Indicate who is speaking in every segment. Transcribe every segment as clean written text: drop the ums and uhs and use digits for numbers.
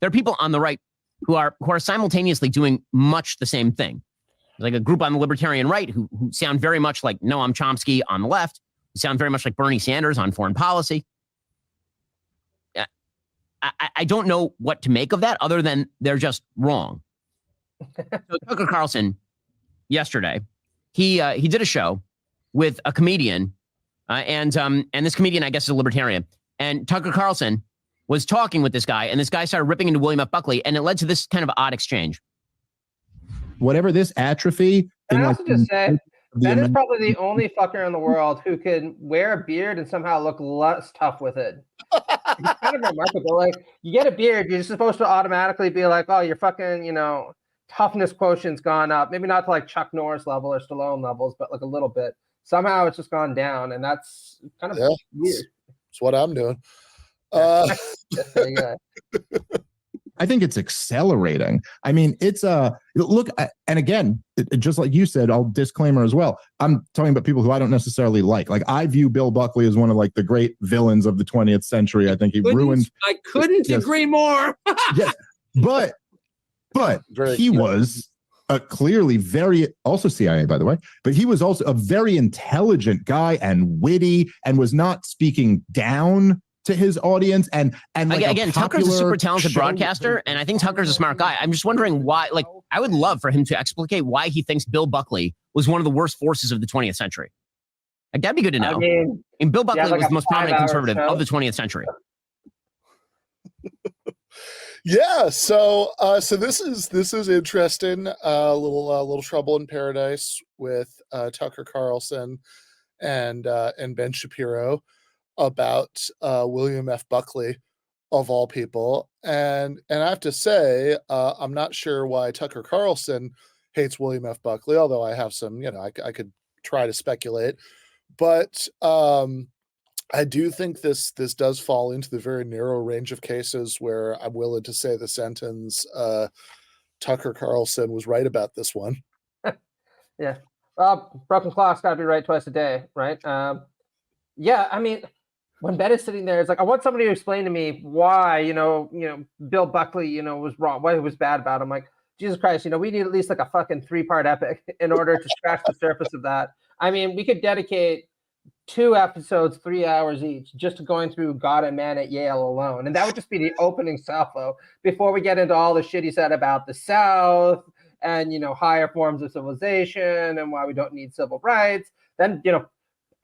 Speaker 1: there are people on the right who are simultaneously doing much the same thing. Like a group on the Libertarian right who sound very much like Noam Chomsky on the left, who sound very much like Bernie Sanders on foreign policy. I don't know what to make of that other than they're just wrong. So Tucker Carlson yesterday, he did a show with a comedian, and this comedian, I guess, is a libertarian. And Tucker Carlson was talking with this guy, and this guy started ripping into Wiliam F. Buckley, and it led to this kind of odd exchange.
Speaker 2: Whatever this atrophy.
Speaker 3: Can I also just say, that is probably the only fucker in the world who can wear a beard and somehow look less tough with it. It's kind of remarkable. Like, you get a beard, you're supposed to automatically be like, oh, your fucking, toughness quotient's gone up. Maybe not to like Chuck Norris level or Stallone levels, but like a little bit. Somehow it's just gone down, and that's kind of weird.
Speaker 4: That's what I'm doing.
Speaker 2: I think it's accelerating. I mean, it's look, and again, just like you said, I'll disclaimer as well. I'm talking about people who I don't necessarily like. Like, I view Bill Buckley as one of like the great villains of the 20th century. I think he ruined.
Speaker 5: I couldn't agree more.
Speaker 2: Yes, but he was clearly also CIA, by the way, but he was also a very intelligent guy and witty, and was not speaking down to his audience. And like
Speaker 1: again, Tucker's a super talented broadcaster, and I think Tucker's a smart guy. I'm just wondering why. Like, I would love for him to explicate why he thinks Bill Buckley was one of the worst forces of the 20th century. Like, that'd be good to know. And Bill Buckley was the most prominent conservative of the 20th century.
Speaker 4: Yeah, so this is interesting. Little trouble in paradise with Tucker Carlson and Ben Shapiro about Wiliam F. Buckley, of all people, and I have to say, I'm not sure why Tucker Carlson hates Wiliam F. Buckley, although I have some, I could try to speculate, but I do think this does fall into the very narrow range of cases where I'm willing to say the sentence, Tucker Carlson was right about this one.
Speaker 3: Yeah. Broken clock's got to be right twice a day, right? Yeah, I mean, when Ben is sitting there, it's like, I want somebody to explain to me why, Bill Buckley, was wrong, why he was bad about him. Like, Jesus Christ, we need at least like a fucking 3-part epic in order to scratch the surface of that. I mean, we could dedicate 2 episodes, 3 hours each, just to going through God and Man at Yale alone. And that would just be the opening salvo before we get into all the shit he said about the South and, higher forms of civilization and why we don't need civil rights. Then,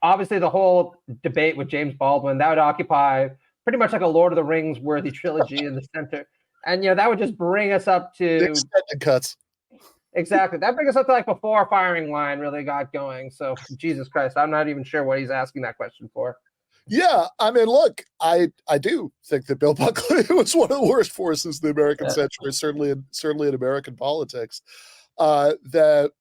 Speaker 3: obviously the whole debate with James Baldwin, that would occupy pretty much like a Lord of the Rings worthy trilogy in the center. And, that would just bring us up to
Speaker 4: extended cuts.
Speaker 3: Exactly. That brings us up to like before firing line really got going. So Jesus Christ, I'm not even sure what he's asking that question for.
Speaker 4: Yeah, I mean, look, I do think that Bill Buckley was one of the worst forces of the American century, certainly in American politics. That,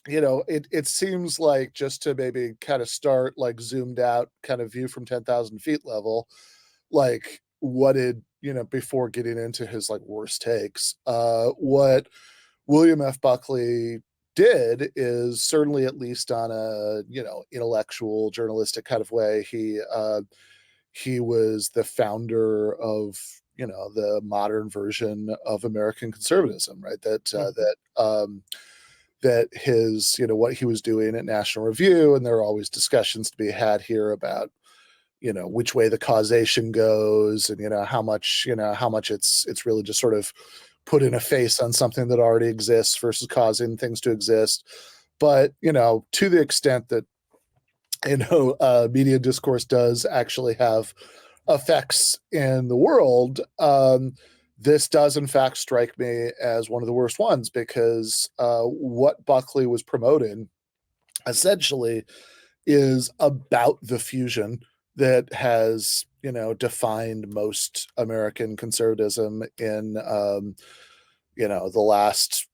Speaker 4: it seems like, just to maybe kind of start like zoomed out kind of view from 10,000 feet level, like what did, before getting into his like worst takes, what Wiliam F. Buckley did is certainly, at least on a intellectual journalistic kind of way, he was the founder of the modern version of American conservatism, right? That his what he was doing at National Review, and there are always discussions to be had here about which way the causation goes, and how much it's really just sort of putting a face on something that already exists versus causing things to exist. But, to the extent that, media discourse does actually have effects in the world, this does in fact strike me as one of the worst ones, because what Buckley was promoting essentially is about the fusion that has defined most American conservatism in the last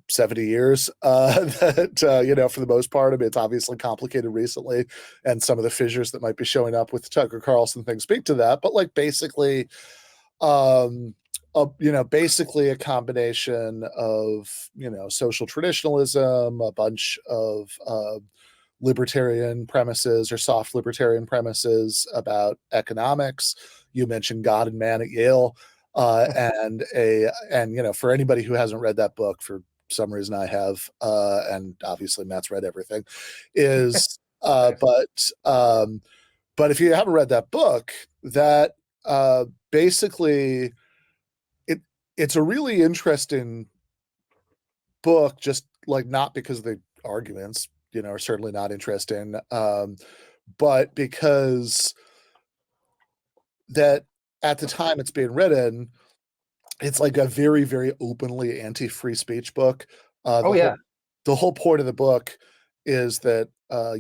Speaker 4: 70 years, that for the most part, I mean, it's obviously complicated recently, and some of the fissures that might be showing up with Tucker Carlson things speak to that, but like basically basically a combination of social traditionalism, a bunch of libertarian premises or soft libertarian premises about economics. You mentioned God and Man at Yale. and for anybody who hasn't read that book, for some reason I have, and obviously Matt's read everything, is but if you haven't read that book, that basically it's a really interesting book, just like not because of the arguments, are certainly not interesting, but because that at the time it's being written, it's like a very, very openly anti-free speech book. The whole point of the book is that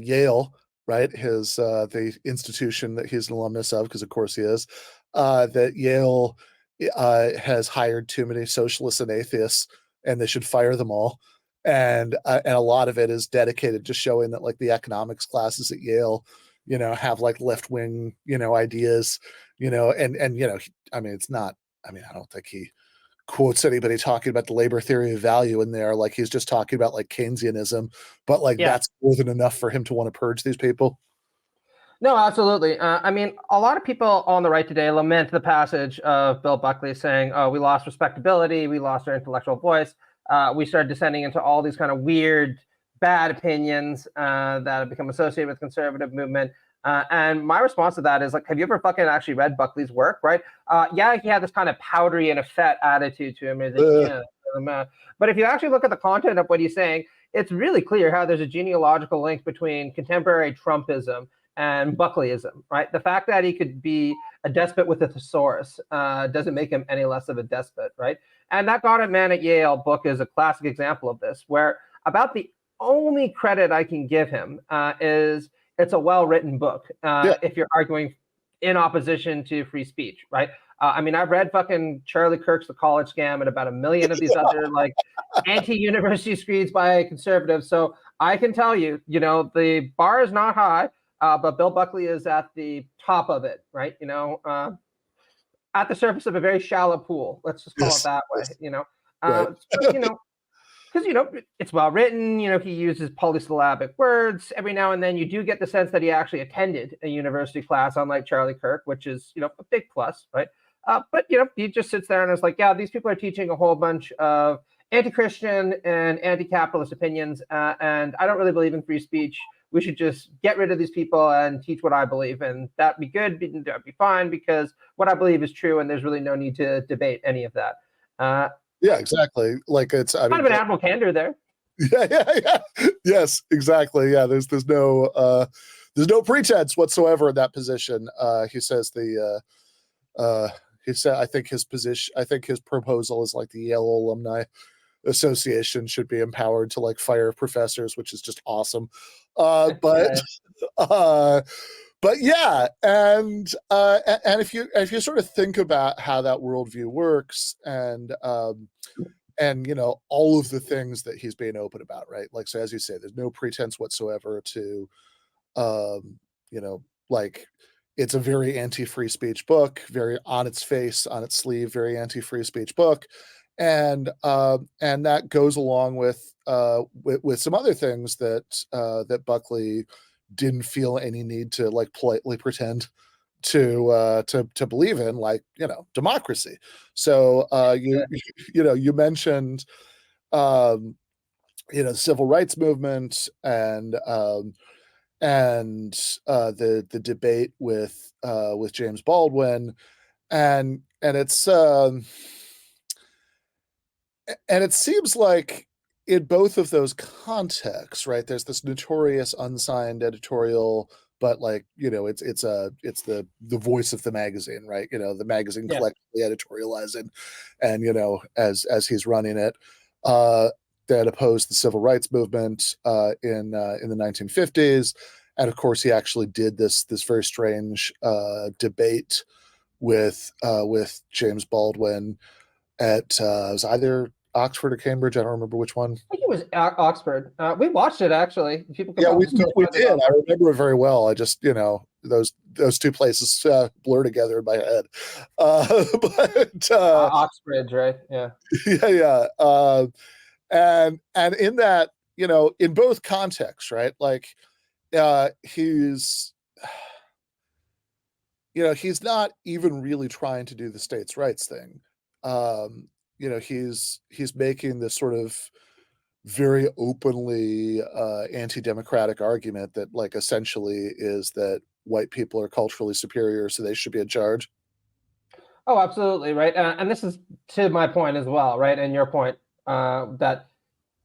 Speaker 4: Yale, right, the institution that he's an alumnus of, because of course he is, that Yale has hired too many socialists and atheists, and they should fire them all. And a lot of it is dedicated to showing that, like, the economics classes at Yale, have like left-wing, ideas, I mean, it's not, I don't think he quotes anybody talking about the labor theory of value in there. Like, he's just talking about like Keynesianism, but like that's more than enough for him to want to purge these people.
Speaker 3: No, absolutely. A lot of people on the right today lament the passage of Bill Buckley saying, "Oh, we lost respectability, we lost our intellectual voice, we started descending into all these kind of weird, bad opinions that have become associated with the conservative movement." And my response to that is, like, have you ever fucking actually read Buckley's work, right? He had this kind of powdery and effete attitude to him. But if you actually look at the content of what he's saying, it's really clear how there's a genealogical link between contemporary Trumpism and Buckleyism, right? The fact that he could be a despot with a thesaurus doesn't make him any less of a despot, right? And that God and Man at Yale book is a classic example of this, where about the only credit I can give him is it's a well-written book if you're arguing in opposition to free speech, right? I've read fucking Charlie Kirk's The College Scam and about a million of these other like anti-university screeds by conservatives. So I can tell you, the bar is not high, but Bill Buckley is at the top of it, right? At the surface of a very shallow pool. Let's just call it that way,
Speaker 4: Right.
Speaker 3: Because, it's well written, he uses polysyllabic words. Every now and then you do get the sense that he actually attended a university class, unlike Charlie Kirk, which is, a big plus, right? But, he just sits there and is like, yeah, these people are teaching a whole bunch of anti-Christian and anti-capitalist opinions, and I don't really believe in free speech. We should just get rid of these people and teach what I believe, and that'd be good, that'd be fine, because what I believe is true, and there's really no need to debate any of that.
Speaker 4: Yeah, exactly. Like, it's
Speaker 3: kind of an admiral candor there.
Speaker 4: Yeah. Yes, exactly. Yeah, there's no pretense whatsoever in that position. He says I think his proposal is like the Yale Alumni Association should be empowered to like fire professors, which is just awesome. But yeah, and if you sort of think about how that worldview works, and all of the things that he's being open about, right? Like, so as you say, there's no pretense whatsoever to, like, it's a very anti-free speech book, very on its face, on its sleeve, very anti-free speech book, and that goes along with some other things that Buckley didn't feel any need to like politely pretend to believe in, like, democracy. So you mentioned the civil rights movement and the debate with James Baldwin, and it seems like in both of those contexts, right, there's this notorious unsigned editorial, but like, it's the voice of the magazine, right? The magazine collectively editorializing, and as he's running it, that opposed the civil rights movement in the 1950s, and of course he actually did this very strange debate with James Baldwin at it was either Oxford or Cambridge. I don't remember which one.
Speaker 3: I think it was Oxford. We watched it, actually.
Speaker 4: People we did. I remember it very well. I just, those two places blur together in my head. But
Speaker 3: Oxbridge, right? Yeah.
Speaker 4: Yeah. And in that, in both contexts, right? Like, he's he's not even really trying to do the states' rights thing. He's making this sort of very openly anti-democratic argument that, like, essentially is that white people are culturally superior, so they should be in charge.
Speaker 3: Oh, absolutely, right. And this is to my point as well, right, and your point, that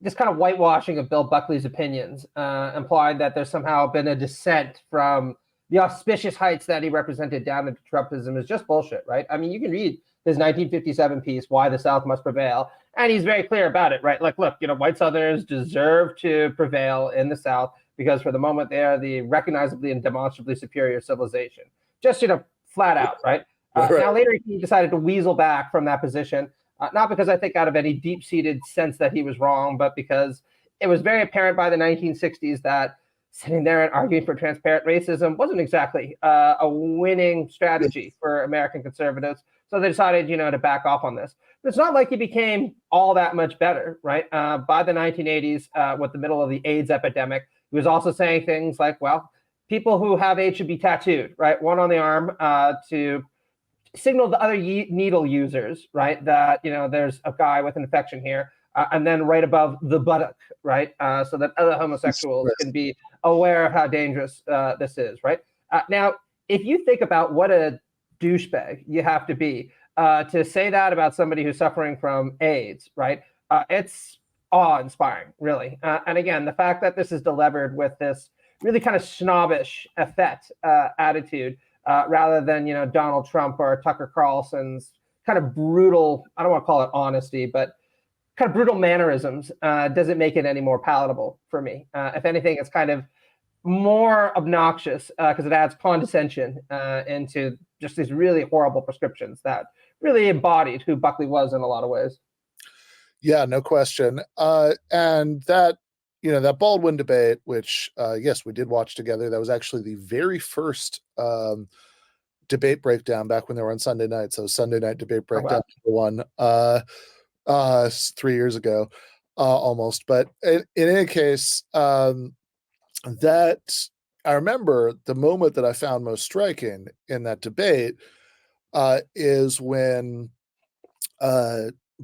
Speaker 3: this kind of whitewashing of Bill Buckley's opinions implied that there's somehow been a descent from the auspicious heights that he represented down into Trumpism is just bullshit, right? I mean, you can read his 1957 piece, Why the South Must Prevail, and he's very clear about it, right? Like, look, white Southerners deserve to prevail in the South because for the moment they are the recognizably and demonstrably superior civilization. Just, flat out, right?
Speaker 4: Right.
Speaker 3: Now, later he decided to weasel back from that position, not because I think out of any deep-seated sense that he was wrong, but because it was very apparent by the 1960s that sitting there and arguing for transparent racism wasn't exactly a winning strategy for American conservatives. So they decided, to back off on this. But it's not like he became all that much better, right? By the 1980s, with the middle of the AIDS epidemic, he was also saying things like, well, people who have AIDS should be tattooed, right? One on the arm to signal to other needle users, right, that, there's a guy with an infection here, and then right above the buttock, right, so that other homosexuals can be aware of how dangerous this is, right? Now, if you think about what a douchebag you have to be to say that about somebody who's suffering from AIDS, right, it's awe-inspiring, really. And again, the fact that this is delivered with this really kind of snobbish effect attitude, rather than, Donald Trump or Tucker Carlson's kind of brutal, I don't want to call it honesty, but kind of brutal mannerisms, doesn't make it any more palatable for me. If anything, it's kind of more obnoxious because it adds condescension into just these really horrible prescriptions that really embodied who Buckley was in a lot of ways.
Speaker 4: Yeah, no question. And that, that Baldwin debate, which, yes, we did watch together. That was actually the very first debate breakdown back when they were on Sunday nights. So Sunday night debate breakdown one 3 years ago, almost. But in any case, that I remember the moment that I found most striking in that debate is when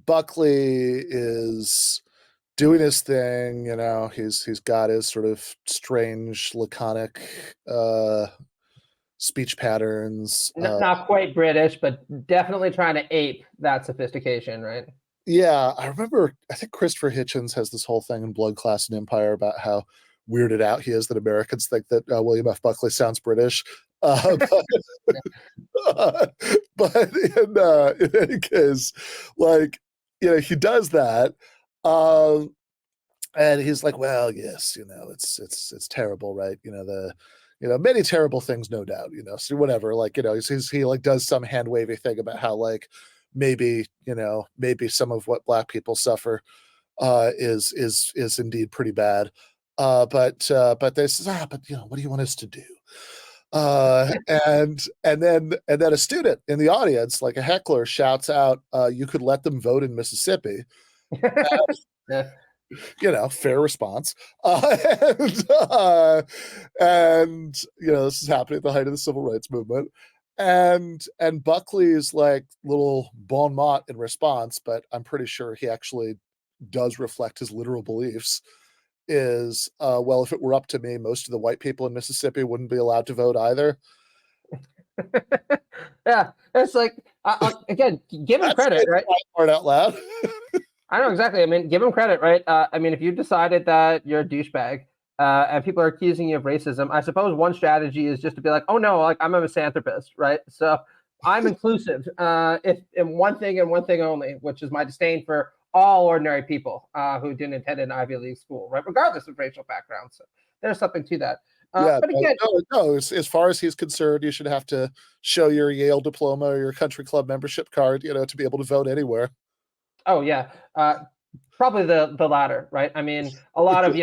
Speaker 4: Buckley is doing his thing, he's got his sort of strange, laconic speech patterns.
Speaker 3: Not quite British, but definitely trying to ape that sophistication, right?
Speaker 4: Yeah, I remember, I think Christopher Hitchens has this whole thing in Blood, Class, and Empire about how weirded out he is that Americans think that William F. Buckley sounds British. But in any case, like, he does that. And he's like, well, yes, it's terrible, right? Many terrible things, no doubt, so whatever, like, he like does some hand wavy thing about how, like, maybe some of what Black people suffer is indeed pretty bad. But they says, but what do you want us to do? And then a student in the audience, like a heckler, shouts out, you could let them vote in Mississippi.
Speaker 3: Yeah.
Speaker 4: Fair response. And this is happening at the height of the civil rights movement. And Buckley's like little bon mot in response, but I'm pretty sure he actually does reflect his literal beliefs, is, well, if it were up to me, most of the white people in Mississippi wouldn't be allowed to vote either.
Speaker 3: Yeah, it's like, again, give him credit, right?
Speaker 4: Part out loud.
Speaker 3: I know exactly. I mean, give him credit, right? I mean, if you've decided that you're a douchebag and people are accusing you of racism, I suppose one strategy is just to be like, oh no, like I'm a misanthropist, right? So I'm inclusive if in one thing and one thing only, which is my disdain for all ordinary people who didn't attend an Ivy League school, right? Regardless of racial background. So there's something to that.
Speaker 4: Yeah,
Speaker 3: but again,
Speaker 4: no, as far as he's concerned, you should have to show your Yale diploma or your country club membership card, to be able to vote anywhere.
Speaker 3: Oh yeah, probably the latter, right? I mean, a lot of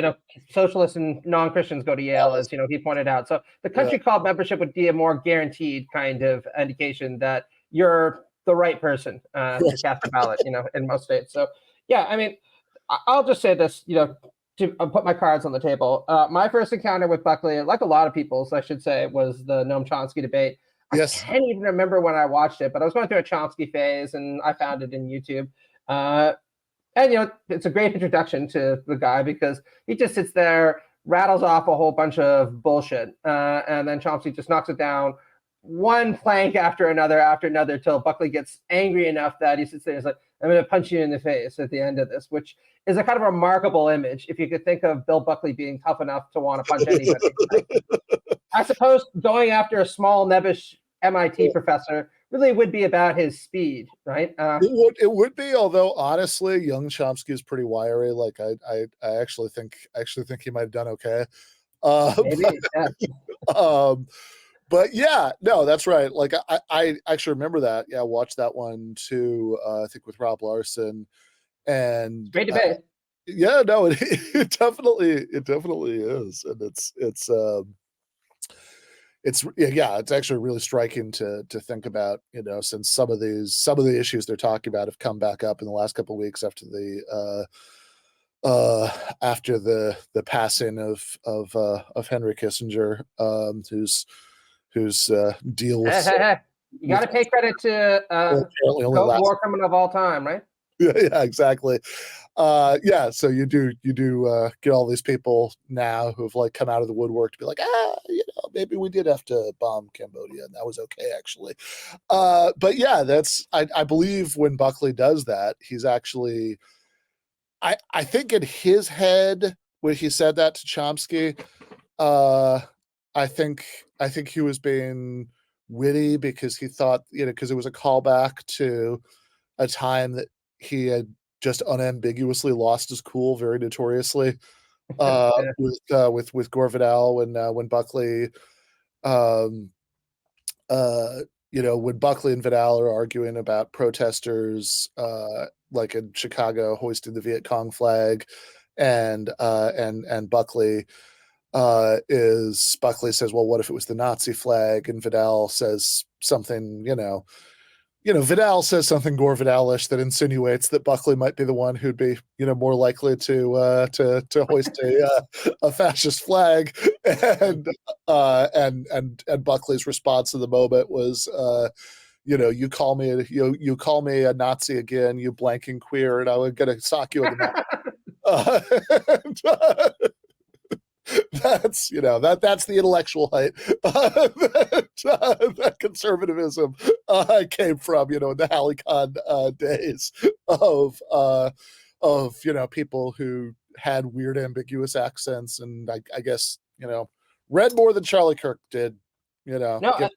Speaker 3: socialists and non-Christians go to Yale, as he pointed out. So the country club membership would be a more guaranteed kind of indication that you're the right person to cast a ballot, in most states. So yeah, I mean, I'll just say this, to put my cards on the table. My first encounter with Buckley, like a lot of people's, I should say, was the Noam Chomsky debate.
Speaker 4: Yes.
Speaker 3: I can't even remember when I watched it, but I was going through a Chomsky phase, and I found it in YouTube. And, you know, it's a great introduction to the guy because he just sits there, rattles off a whole bunch of bullshit, and then Chomsky just knocks it down one plank after another till Buckley gets angry enough that he sits there and is like, I'm going to punch you in the face at the end of this, which is a kind of remarkable image if you could think of Bill Buckley being tough enough to want to punch anybody. I suppose going after a small, nebbish MIT professor really would be about his speed, right?
Speaker 4: It would be, although honestly, young Chomsky is pretty wiry. Like I actually think he might have done okay.
Speaker 3: Maybe, yeah.
Speaker 4: But yeah, no, that's right. Like I actually remember that. Yeah, I watched that one too. I think with Rob Larson, and
Speaker 3: Great debate.
Speaker 4: Yeah, no, it definitely is, and it's actually really striking to think about, you know, since some of the issues they're talking about have come back up in the last couple of weeks after the passing of Henry Kissinger, whose deal with
Speaker 3: you got to pay credit to war criminal of all time, right?
Speaker 4: Yeah, exactly. So you do get all these people now who've like come out of the woodwork to be like, you know, maybe we did have to bomb Cambodia and that was okay, actually. But yeah, that's I believe when Buckley does that, he's actually I think in his head when he said that to Chomsky, I think he was being witty because he thought, you know, because it was a callback to a time that he had just unambiguously lost his cool very notoriously with Gore Vidal when Buckley you know, when Buckley and Vidal are arguing about protesters like in Chicago hoisting the Viet Cong flag, and Buckley says, well, what if it was the Nazi flag? And Vidal says something, you know, Vidal says something Gore Vidal-ish that insinuates that Buckley might be the one who'd be, you know, more likely to hoist a fascist flag, and Buckley's response to the moment was, you know, you call me a Nazi again, you blanking queer, and I'm gonna sock you in the mouth. That's, you know, that's the intellectual height that conservatism came from, you know, in the Halicon days of you know, people who had weird ambiguous accents, and I guess, you know, read more than Charlie Kirk did, you know.
Speaker 3: No,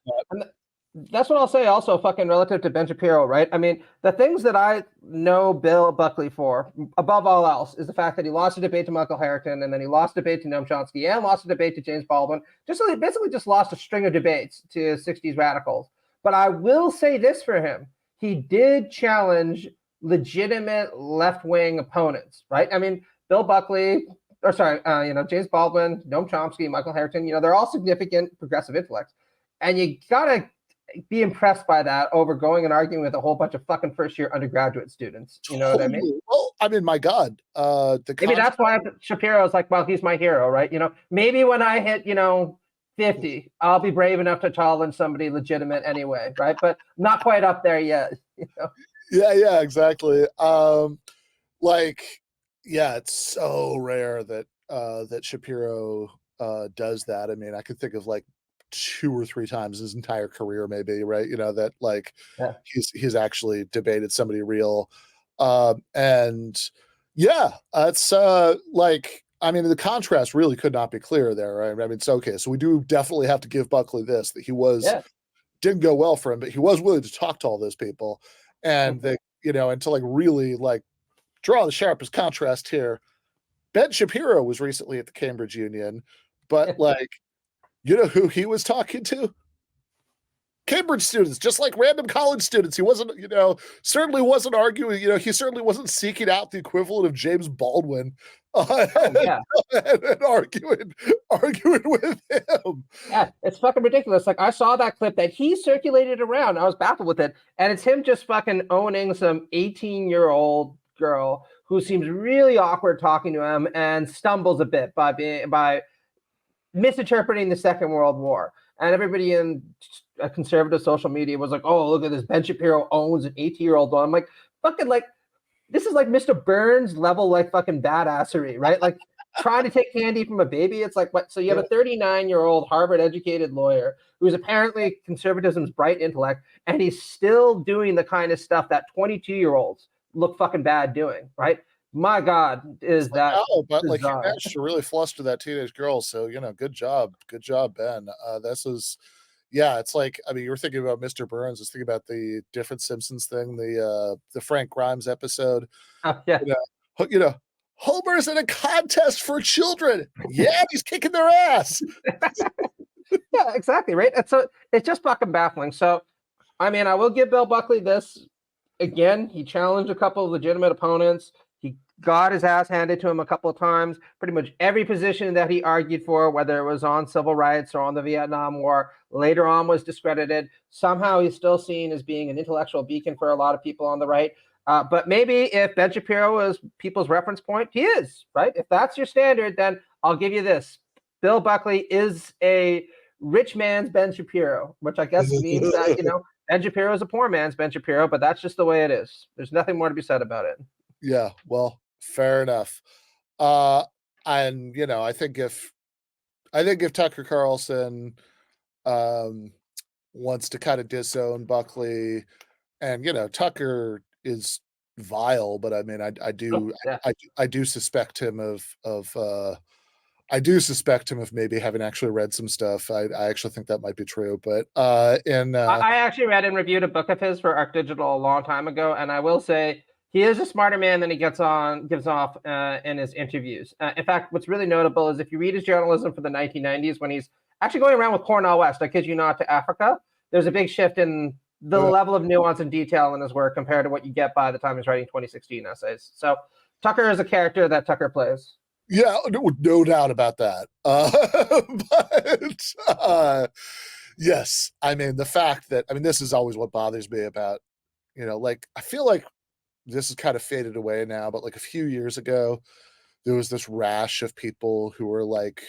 Speaker 3: that's what I'll say also fucking relative to Ben Shapiro, right? I mean, the things that I know Bill Buckley for, above all else, is the fact that he lost a debate to Michael Harrington, and then he lost a debate to Noam Chomsky, and lost a debate to James Baldwin. He basically just lost a string of debates to 60s radicals. But I will say this for him. He did challenge legitimate left-wing opponents, right? I mean, Bill Buckley, you know, James Baldwin, Noam Chomsky, Michael Harrington, you know, they're all significant progressive intellects. And you gotta be impressed by that over going and arguing with a whole bunch of fucking first-year undergraduate students. You know what I mean?
Speaker 4: Well, I mean, my God.
Speaker 3: Maybe that's why Shapiro's like, well, he's my hero, right? You know, maybe when I hit, you know, 50, I'll be brave enough to challenge somebody legitimate anyway, right? But not quite up there yet. You know?
Speaker 4: Yeah, exactly. It's so rare that that Shapiro does that. I mean, I could think of like 2 or 3 times his entire career, maybe, right? You know, that like he's actually debated somebody real. And yeah, it's like, I mean, the contrast really could not be clearer there, right? I mean, it's okay. So we do definitely have to give Buckley this, that he didn't go well for him, but he was willing to talk to all those people, and they, you know, and to like really like draw the sharpest contrast here. Ben Shapiro was recently at the Cambridge Union, but like, you know who he was talking to? Cambridge students, just like random college students. He wasn't, you know, certainly wasn't arguing, you know, he certainly wasn't seeking out the equivalent of James Baldwin and arguing with him.
Speaker 3: Yeah, it's fucking ridiculous. Like, I saw that clip that he circulated around. I was baffled with it. And it's him just fucking owning some 18-year-old girl who seems really awkward talking to him and stumbles a bit by misinterpreting the Second World War. and everybody in conservative social media was like, "Oh, look at this! Ben Shapiro owns an 18-year-old." I'm like, fucking like, this is like Mr. Burns level, like fucking badassery, right? Like trying to take candy from a baby. It's like, what? So you have a 39-year-old Harvard-educated lawyer who's apparently conservatism's bright intellect, and he's still doing the kind of stuff that 22-year-olds look fucking bad doing, right? My God, is that?
Speaker 4: Oh, but like, you
Speaker 3: bizarre.
Speaker 4: managed to really fluster that teenage girl. So, good job, Ben. This is, yeah, it's like, I mean, you were thinking about Mr. Burns. I was thinking about the different Simpsons thing, the Frank Grimes episode.
Speaker 3: Yeah.
Speaker 4: Homer's in a contest for children. Yeah, he's kicking their ass.
Speaker 3: Yeah, exactly, right? And so it's just fucking baffling. So, I mean, I will give Bill Buckley this. Again, he challenged a couple of legitimate opponents. He got his ass handed to him a couple of times. Pretty much every position that he argued for, whether it was on civil rights or on the Vietnam War, later on was discredited. Somehow he's still seen as being an intellectual beacon for a lot of people on the right. But maybe if Ben Shapiro is people's reference point, he is, right? If that's your standard, then I'll give you this. Bill Buckley is a rich man's Ben Shapiro, which I guess means that, Ben Shapiro is a poor man's Ben Shapiro, but that's just the way it is. There's nothing more to be said about it.
Speaker 4: Yeah, well, fair enough. And I think if Tucker Carlson wants to kind of disown Buckley, and Tucker is vile, but I mean, I do suspect him of maybe having actually read some stuff. I actually think that might be true, but
Speaker 3: I actually read and reviewed a book of his for Arc Digital a long time ago, and I will say he is a smarter man than he gives off in his interviews. In fact, what's really notable is if you read his journalism for the 1990s, when he's actually going around with Cornel West, I kid you not, to Africa, there's a big shift in the level of nuance and detail in his work compared to what you get by the time he's writing 2016 essays. So Tucker is a character that Tucker plays.
Speaker 4: Yeah, no doubt about that. But yes, I mean, the fact that, this is always what bothers me about, like, I feel like this is kind of faded away now, but like a few years ago, there was this rash of people who were like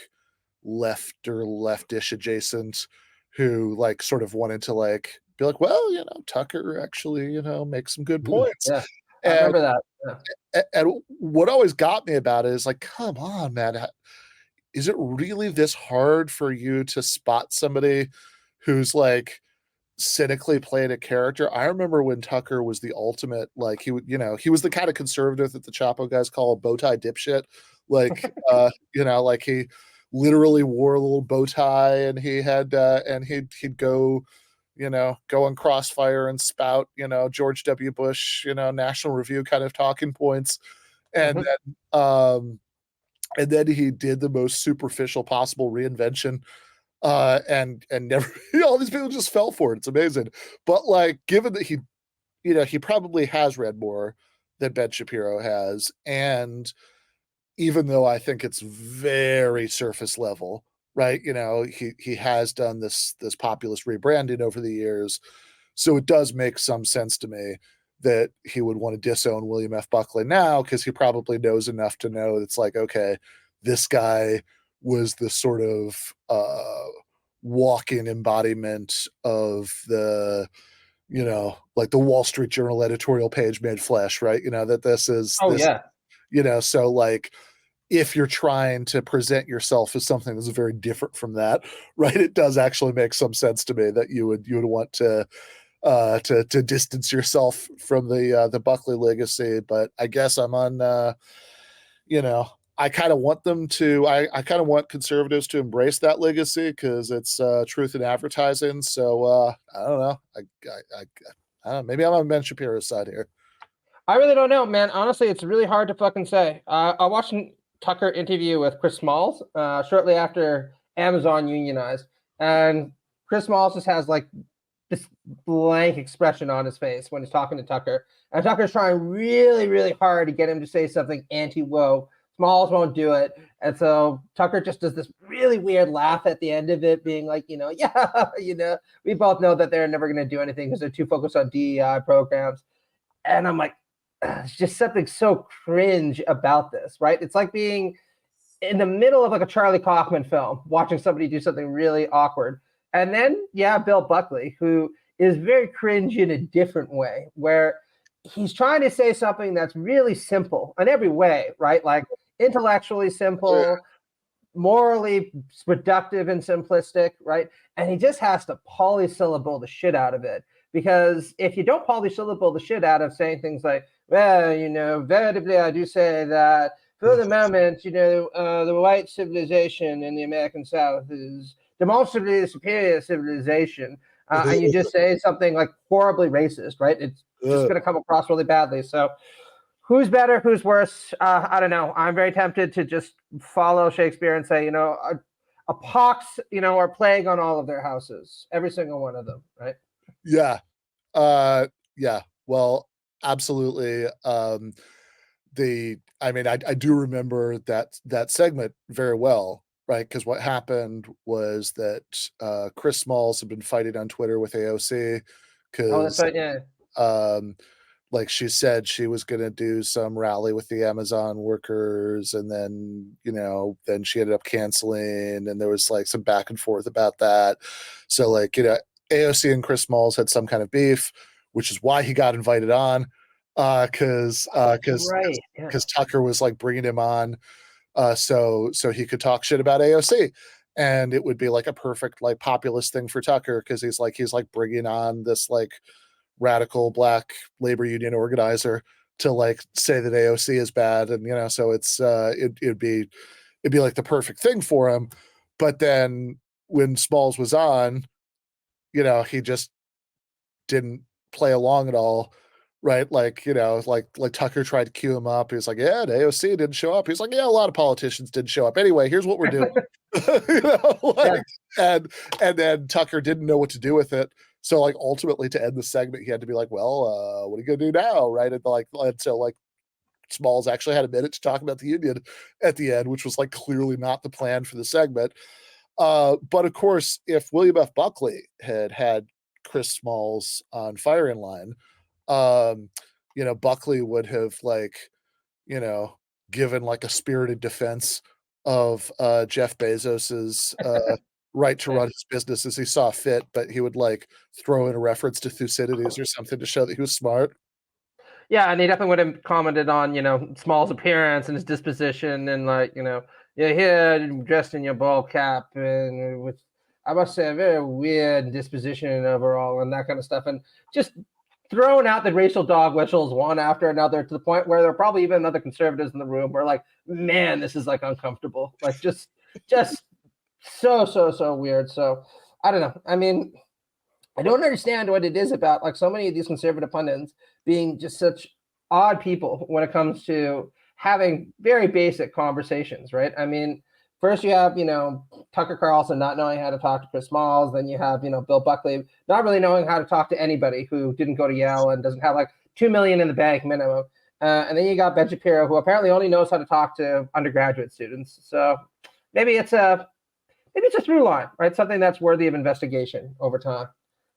Speaker 4: left or leftish adjacent who like sort of wanted to like be like, well, Tucker actually, makes some good points.
Speaker 3: Yeah, I remember that. Yeah.
Speaker 4: And what always got me about it is like, come on, man. Is it really this hard for you to spot somebody who's like cynically playing a character? I remember when Tucker was the ultimate, like he was the kind of conservative that the Chapo guys call a bow tie dipshit. Like, like he literally wore a little bow tie and he had, and he'd go, go on Crossfire and spout, George W. Bush, National Review kind of talking points. And then he did the most superficial possible reinvention. And never, all these people just fell for it. It's amazing. But like, given that he probably has read more than Ben Shapiro has. And even though I think it's very surface level, right? He has done this populist rebranding over the years. So it does make some sense to me that he would want to disown Wiliam F. Buckley now, because he probably knows enough to know it's like, okay, this guy was the sort of walk-in embodiment of the, like the Wall Street Journal editorial page made flesh, right? That this is, so like, if you're trying to present yourself as something that's very different from that, right, it does actually make some sense to me that you would want to distance yourself from the Buckley legacy. But I guess I'm on, I kind of want them to, I kind of want conservatives to embrace that legacy because it's truth in advertising. So I don't know. I don't know. Maybe I'm on Ben Shapiro's side here.
Speaker 3: I really don't know, man. Honestly, it's really hard to fucking say. I watched Tucker interview with Chris Smalls shortly after Amazon unionized, and Chris Smalls just has like this blank expression on his face when he's talking to Tucker, and Tucker's trying really, really hard to get him to say something anti-woke. Smalls won't do it, and so Tucker just does this really weird laugh at the end of it, being like, we both know that they're never going to do anything because they're too focused on DEI programs. And I'm like, it's just something so cringe about this, right? It's like being in the middle of like a Charlie Kaufman film, watching somebody do something really awkward. And then, Bill Buckley, who is very cringe in a different way, where he's trying to say something that's really simple in every way, right? Like intellectually simple, morally reductive and simplistic, right? And he just has to polysyllable the shit out of it. Because if you don't polysyllable the shit out of saying things like, well, veritably, I do say that for the moment, the white civilization in the American South is demonstrably the superior civilization. And you just say something like horribly racist, right? It's just going to come across really badly. So who's better, who's worse? I don't know. I'm very tempted to just follow Shakespeare and say, a pox, or plague on all of their houses, every single one of them, right?
Speaker 4: Yeah. Yeah. Well, absolutely. I do remember that segment very well, right? Because what happened was that Chris Smalls had been fighting on Twitter with AOC because
Speaker 3: that's right, yeah.
Speaker 4: Like she said she was going to do some rally with the Amazon workers, and then then she ended up canceling, and there was like some back and forth about that. So AOC and Chris Smalls had some kind of beef, which is why he got invited on, because Tucker was like bringing him on, so he could talk shit about AOC, and it would be like a perfect like populist thing for Tucker because he's like bringing on this like radical black labor union organizer to like say that AOC is bad, and so it's it'd be like the perfect thing for him. But then when Smalls was on, he just didn't play along at all, right? Like Tucker tried to cue him up. He was like, yeah, the AOC didn't show up. He's like, yeah, a lot of politicians didn't show up. Anyway, here's what we're doing. And then Tucker didn't know what to do with it. So like ultimately to end the segment, he had to be like, well, what are you gonna do now? Right. And so Smalls actually had a minute to talk about the union at the end, which was like clearly not the plan for the segment. But of course, if Wiliam F. Buckley had Chris Smalls on firing line, Buckley would have given like a spirited defense of Jeff Bezos's right to run his business as he saw fit, but he would like throw in a reference to Thucydides or something to show that he was smart.
Speaker 3: Yeah, and he definitely would have commented on, Small's appearance and his disposition, and you're here dressed in your ball cap and with, I must say, a very weird disposition overall and that kind of stuff, and just throwing out the racial dog whistles one after another to the point where there are probably even other conservatives in the room who are like, man, this is like uncomfortable. Like just so weird. So I don't know. I mean, I don't understand what it is about like so many of these conservative pundits being just such odd people when it comes to having very basic conversations, right? I mean, first you have, Tucker Carlson not knowing how to talk to Chris Smalls. Then you have, Bill Buckley not really knowing how to talk to anybody who didn't go to Yale and doesn't have like $2 million in the bank minimum. And then you got Ben Shapiro, who apparently only knows how to talk to undergraduate students. So maybe it's a through line, right? Something that's worthy of investigation over time.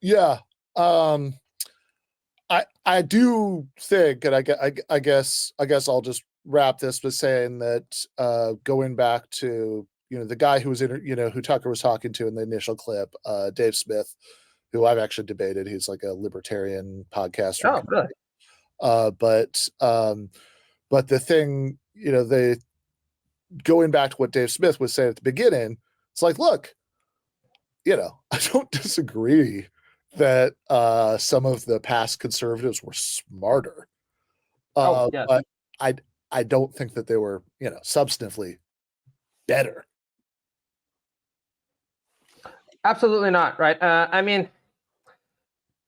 Speaker 4: Yeah. I do think, and I guess I'll just wrap this by saying that going back to the guy who was who Tucker was talking to in the initial clip, Dave Smith, who I've actually debated. He's like a libertarian podcaster.
Speaker 3: Oh, really?
Speaker 4: But the thing, they going back to what Dave Smith was saying at the beginning, it's like, look, I don't disagree that some of the past conservatives were smarter.
Speaker 3: Yeah.
Speaker 4: But I don't think that they were, substantively better.
Speaker 3: Absolutely not, right? I mean,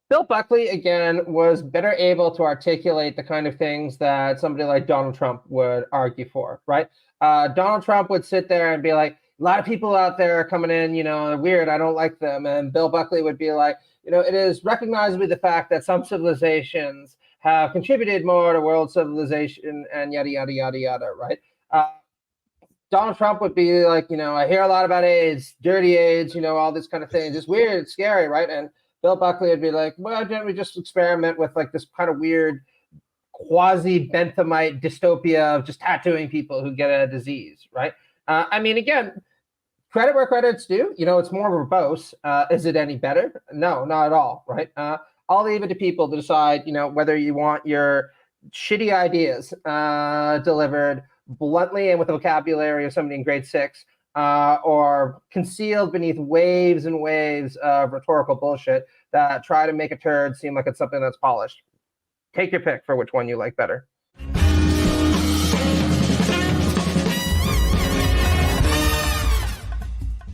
Speaker 3: Bill Buckley, again, was better able to articulate the kind of things that somebody like Donald Trump would argue for, right? Donald Trump would sit there and be like, a lot of people out there are coming in, they're weird, I don't like them. And Bill Buckley would be like, it is recognizably the fact that some civilizations have contributed more to world civilization and yada, yada, yada, yada, right? Donald Trump would be like, I hear a lot about AIDS, dirty AIDS, all this kind of thing, just weird, it's scary, right? And Bill Buckley would be like, well, didn't we just experiment with like this kind of weird quasi-Benthamite dystopia of just tattooing people who get a disease, right? I mean, again, credit where credit's due. It's more verbose. Is it any better? No, not at all, right? I'll leave it to people to decide, whether you want your shitty ideas delivered bluntly and with the vocabulary of somebody in grade 6, or concealed beneath waves and waves of rhetorical bullshit that try to make a turd seem like it's something that's polished. Take your pick for which one you like better.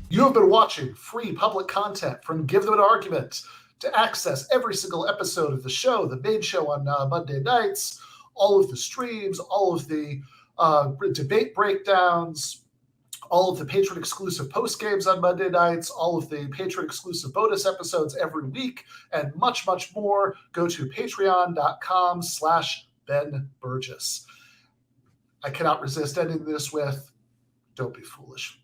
Speaker 4: You have been watching free public content from Give Them an Argument. To access every single episode of the show, the main show on Monday nights, all of the streams, all of the debate breakdowns, all of the patron-exclusive postgames on Monday nights, all of the patron-exclusive bonus episodes every week, and much, much more, go to patreon.com/Ben Burgis. I cannot resist ending this with, don't be foolish.